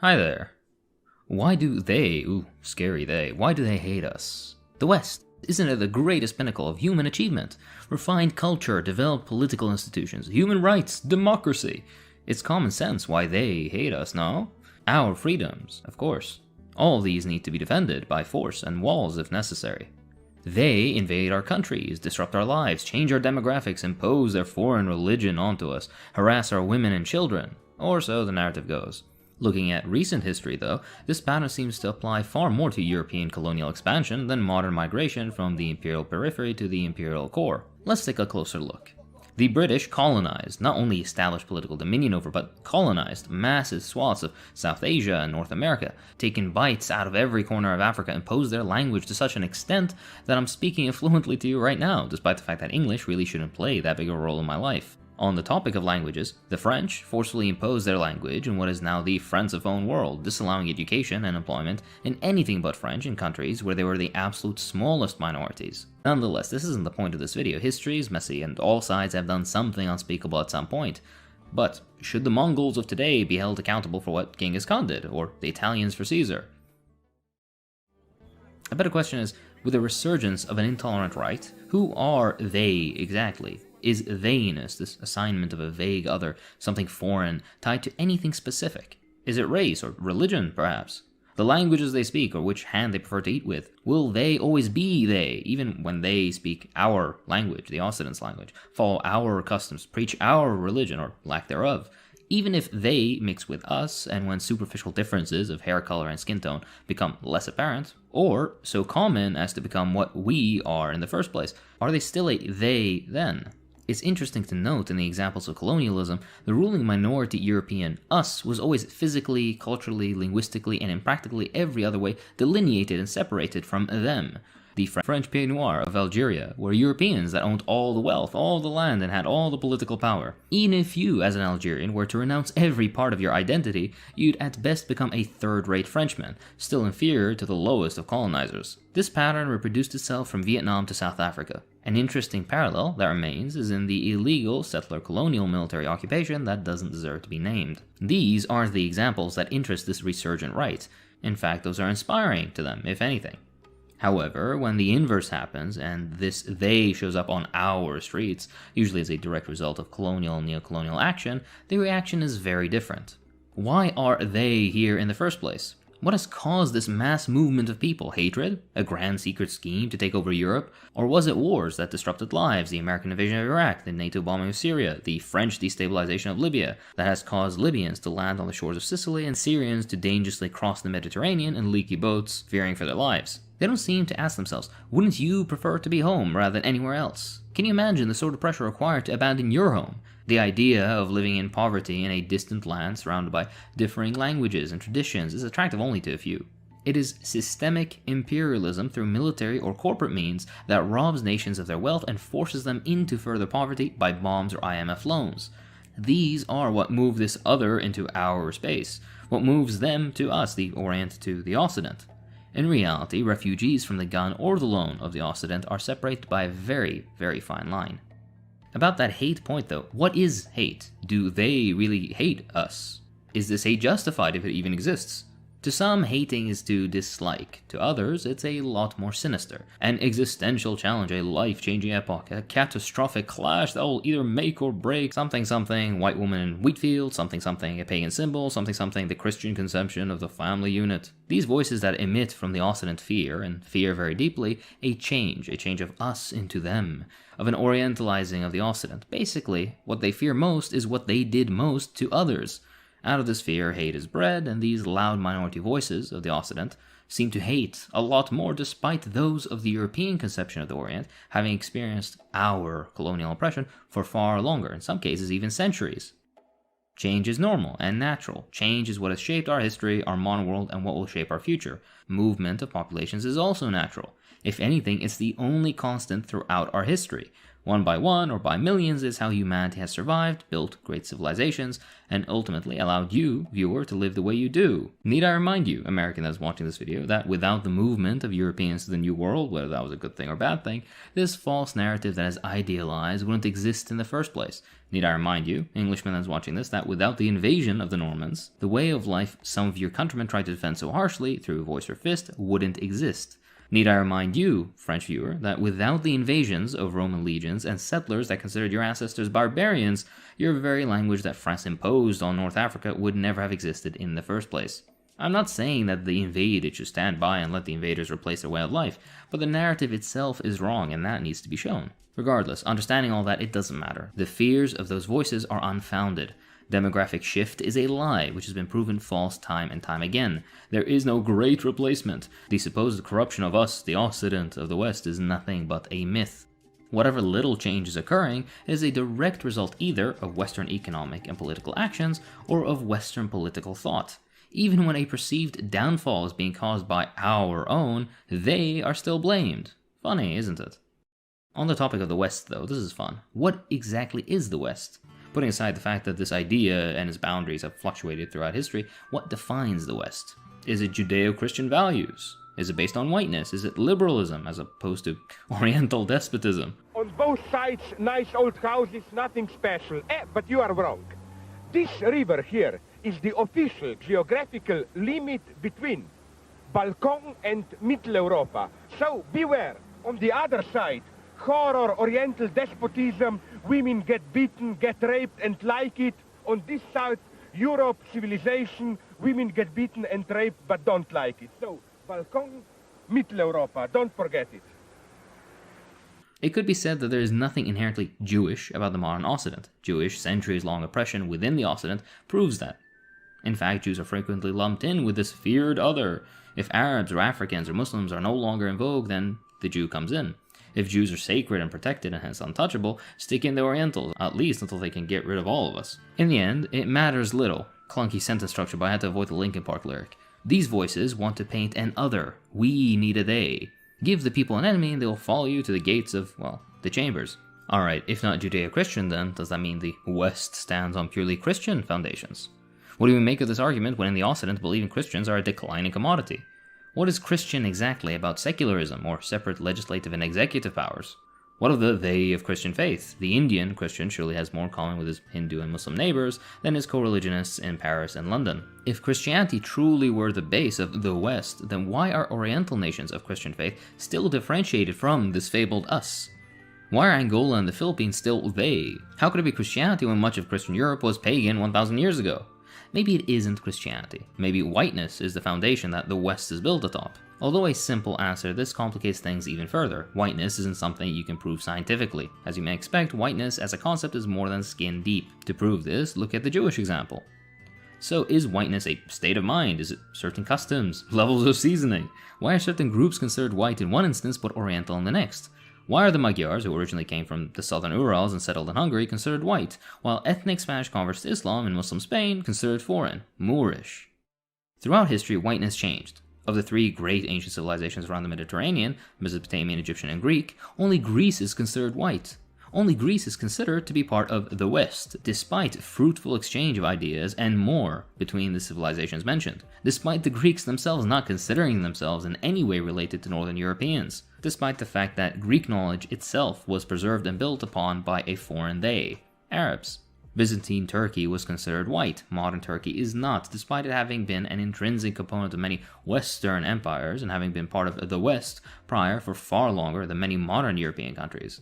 Hi there. Why do they, scary they, why do they hate us? The West, isn't it the greatest pinnacle of human achievement? Refined culture, developed political institutions, human rights, democracy. It's common sense why they hate us, no? Our freedoms, of course. All these need to be defended by force and walls if necessary. They invade our countries, disrupt our lives, change our demographics, impose their foreign religion onto us, harass our women and children, or so the narrative goes. Looking at recent history, though, this pattern seems to apply far more to European colonial expansion than modern migration from the imperial periphery to the imperial core. Let's take a closer look. The British colonized, not only established political dominion over, but colonized massive swaths of South Asia and North America, taken bites out of every corner of Africa, imposed their language to such an extent that I'm speaking fluently to you right now, despite the fact that English really shouldn't play that big a role in my life. On the topic of languages, the French forcefully imposed their language in what is now the Francophone world, disallowing education and employment in anything but French in countries where they were the absolute smallest minorities. Nonetheless, this isn't the point of this video. History is messy and all sides have done something unspeakable at some point. But should the Mongols of today be held accountable for what Genghis Khan did, or the Italians for Caesar? A better question is, with the resurgence of an intolerant right, who are they exactly? Is theyness, this assignment of a vague other, something foreign, tied to anything specific? Is it race or religion, perhaps? The languages they speak, or which hand they prefer to eat with, will they always be they, even when they speak our language, the Occident's language, follow our customs, preach our religion, or lack thereof? Even if they mix with us, and when superficial differences of hair color and skin tone become less apparent, or so common as to become what we are in the first place, are they still a they then? It's interesting to note in the examples of colonialism, the ruling minority European us was always physically, culturally, linguistically, and in practically every other way delineated and separated from them. The French Pied Noir of Algeria were Europeans that owned all the wealth, all the land, and had all the political power. Even if you, as an Algerian, were to renounce every part of your identity, you'd at best become a third-rate Frenchman, still inferior to the lowest of colonizers. This pattern reproduced itself from Vietnam to South Africa. An interesting parallel that remains is in the illegal settler colonial military occupation that doesn't deserve to be named. These aren't the examples that interest this resurgent right. In fact, those are inspiring to them, if anything. However, when the inverse happens, and this they shows up on our streets, usually as a direct result of colonial and neo-colonial action, the reaction is very different. Why are they here in the first place? What has caused this mass movement of people? Hatred? A grand secret scheme to take over Europe? Or was it wars that disrupted lives, the American invasion of Iraq, the NATO bombing of Syria, the French destabilization of Libya that has caused Libyans to land on the shores of Sicily and Syrians to dangerously cross the Mediterranean in leaky boats, fearing for their lives? They don't seem to ask themselves, wouldn't you prefer to be home rather than anywhere else? Can you imagine the sort of pressure required to abandon your home? The idea of living in poverty in a distant land surrounded by differing languages and traditions is attractive only to a few. It is systemic imperialism through military or corporate means that robs nations of their wealth and forces them into further poverty by bombs or IMF loans. These are what move this other into our space, what moves them to us, the Orient to the Occident. In reality, refugees from the gun or the loan of the Occident are separated by a very, very fine line. About that hate point though, what is hate? Do they really hate us? Is this hate justified if it even exists? To some, hating is to dislike. To others, it's a lot more sinister. An existential challenge, a life-changing epoch, a catastrophic clash that will either make or break something, white woman in wheat field, something, a pagan symbol, something, the Christian conception of the family unit. These voices that emit from the Occident fear, and fear very deeply, a change of us into them, of an orientalizing of the Occident. Basically, what they fear most is what they did most to others. Out of this fear, hate is bred, and these loud minority voices of the Occident seem to hate a lot more despite those of the European conception of the Orient having experienced our colonial oppression for far longer, in some cases even centuries. Change is normal and natural. Change is what has shaped our history, our modern world, and what will shape our future. Movement of populations is also natural. If anything, it's the only constant throughout our history. One by one or by millions is how humanity has survived, built great civilizations, and ultimately allowed you, viewer, to live the way you do. Need I remind you, American that is watching this video, that without the movement of Europeans to the New World, whether that was a good thing or bad thing, this false narrative that is idealized wouldn't exist in the first place. Need I remind you, Englishman that is watching this, that without the invasion of the Normans, the way of life some of your countrymen tried to defend so harshly through voice or fist wouldn't exist. Need I remind you, French viewer, that without the invasions of Roman legions and settlers that considered your ancestors barbarians, your very language that France imposed on North Africa would never have existed in the first place. I'm not saying that the invaded should stand by and let the invaders replace their way of life, but the narrative itself is wrong and that needs to be shown. Regardless, understanding all that, it doesn't matter. The fears of those voices are unfounded. Demographic shift is a lie, which has been proven false time and time again. There is no great replacement. The supposed corruption of us, the Occident of the West, is nothing but a myth. Whatever little change is occurring is a direct result either of Western economic and political actions or of Western political thought. Even when a perceived downfall is being caused by our own, they are still blamed. Funny, isn't it? On the topic of the West, though, this is fun. What exactly is the West? Putting aside the fact that this idea and its boundaries have fluctuated throughout history, what defines the West? Is it Judeo-Christian values? Is it based on whiteness? Is it liberalism as opposed to Oriental despotism? On both sides, nice old houses, nothing special. But you are wrong. This river here is the official geographical limit between Balkan and Middle Europa. So beware. On the other side, horror, Oriental despotism, women get beaten, get raped, and like it. On this side, Europe, civilization, women get beaten and raped, but don't like it. So, Balkan, Middle Europa, don't forget it. It could be said that there is nothing inherently Jewish about the modern Occident. Jewish, centuries-long oppression within the Occident proves that. In fact, Jews are frequently lumped in with this feared other. If Arabs or Africans or Muslims are no longer in vogue, then the Jew comes in. If Jews are sacred and protected and hence untouchable, stick in the Orientals, at least until they can get rid of all of us. In the end, it matters little. Clunky sentence structure, but I had to avoid the Linkin Park lyric. These voices want to paint an other. We need a they. Give the people an enemy and they will follow you to the gates of, well, the chambers. Alright, if not Judeo-Christian then, does that mean the West stands on purely Christian foundations? What do we make of this argument when in the Occident believing Christians are a declining commodity? What is Christian exactly about secularism or separate legislative and executive powers? What of the they of Christian faith? The Indian Christian surely has more in common with his Hindu and Muslim neighbors than his co-religionists in Paris and London. If Christianity truly were the base of the West, then why are Oriental nations of Christian faith still differentiated from this fabled us? Why are Angola and the Philippines still they? How could it be Christianity when much of Christian Europe was pagan 1,000 years ago? Maybe it isn't Christianity. Maybe whiteness is the foundation that the West is built atop. Although a simple answer, this complicates things even further. Whiteness isn't something you can prove scientifically. As you may expect, whiteness as a concept is more than skin deep. To prove this, look at the Jewish example. So is whiteness a state of mind? Is it certain customs, levels of seasoning? Why are certain groups considered white in one instance but Oriental in the next? Why are the Magyars, who originally came from the southern Urals and settled in Hungary, considered white, while ethnic Spanish converts to Islam in Muslim Spain considered foreign, Moorish? Throughout history, whiteness changed. Of the three great ancient civilizations around the Mediterranean, Mesopotamian, Egyptian, and Greek, only Greece is considered white. Only Greece is considered to be part of the West, despite fruitful exchange of ideas and more between the civilizations mentioned, despite the Greeks themselves not considering themselves in any way related to Northern Europeans, despite the fact that Greek knowledge itself was preserved and built upon by a foreign they, Arabs. Byzantine Turkey was considered white, modern Turkey is not, despite it having been an intrinsic component of many Western empires and having been part of the West prior for far longer than many modern European countries.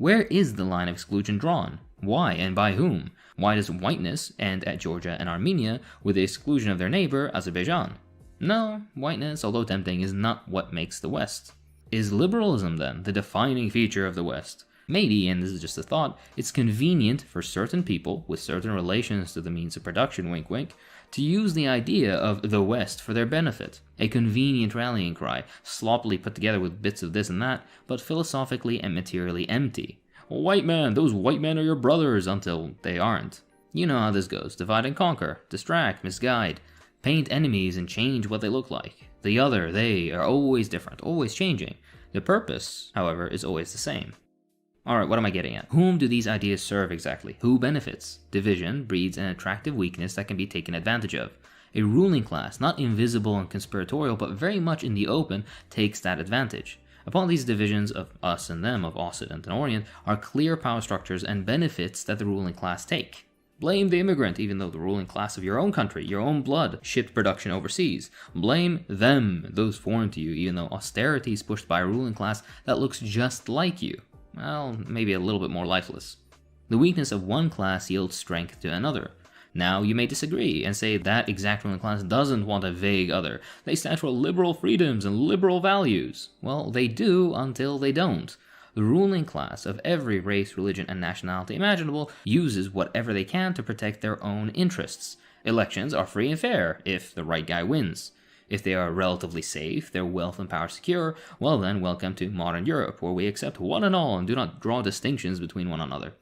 Where is the line of exclusion drawn? Why and by whom? Why does whiteness end at Georgia and Armenia with the exclusion of their neighbor, Azerbaijan? No, whiteness, although tempting, is not what makes the West. Is liberalism, then, the defining feature of the West? Maybe, and this is just a thought, it's convenient for certain people with certain relations to the means of production, wink wink, to use the idea of the West for their benefit. A convenient rallying cry, sloppily put together with bits of this and that, but philosophically and materially empty. White man, those white men are your brothers, until they aren't. You know how this goes. Divide and conquer, distract, misguide, paint enemies and change what they look like. The other, they, are always different, always changing. The purpose, however, is always the same. Alright, what am I getting at? Whom do these ideas serve exactly? Who benefits? Division breeds an attractive weakness that can be taken advantage of. A ruling class, not invisible and conspiratorial, but very much in the open, takes that advantage. Upon these divisions of us and them, of Occident and Orient, are clear power structures and benefits that the ruling class take. Blame the immigrant, even though the ruling class of your own country, your own blood, shipped production overseas. Blame them, those foreign to you, even though austerity is pushed by a ruling class that looks just like you. Well, maybe a little bit more lifeless. The weakness of one class yields strength to another. Now, you may disagree and say that exact ruling class doesn't want a vague other. They stand for liberal freedoms and liberal values. Well, they do until they don't. The ruling class of every race, religion, and nationality imaginable uses whatever they can to protect their own interests. Elections are free and fair if the right guy wins. If they are relatively safe, their wealth and power secure, well then welcome to modern Europe, where we accept one and all and do not draw distinctions between one another.